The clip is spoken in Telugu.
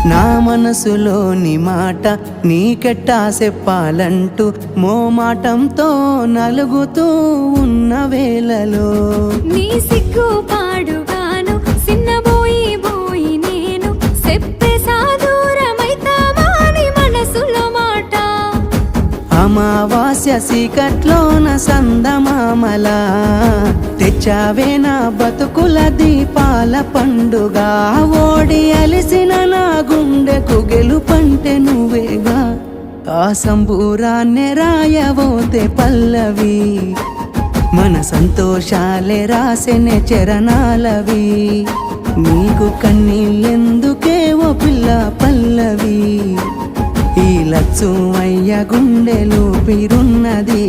నా మనసులోని మాట నీకెట్టా చెప్పాలంటూ మోమాటంతో నలుగుతూ ఉన్న వేళలో నీ సిగ్గు పాడుగాను సిన్నబోయి బోయి నేను చెప్పేసా దూరమైతావాని మనసులో మాట అమావాస్య సీకట్లోన సందమామలా తెచ్చావే నా బతుకుల దీపాల పండుగ ఓడి అలిసిన నా గుండెకు గెలుపంటే నువ్వేగా ఆ సంబూరాన్నే రాయవోతే పల్లవి మన సంతోషాలే రాసెనే చరణాలవి నీకు కన్నీళ్ళెందుకే ఓ పిల్ల పల్లవి ఈ లచ్చు అయ్య గుండెలు పిరున్నది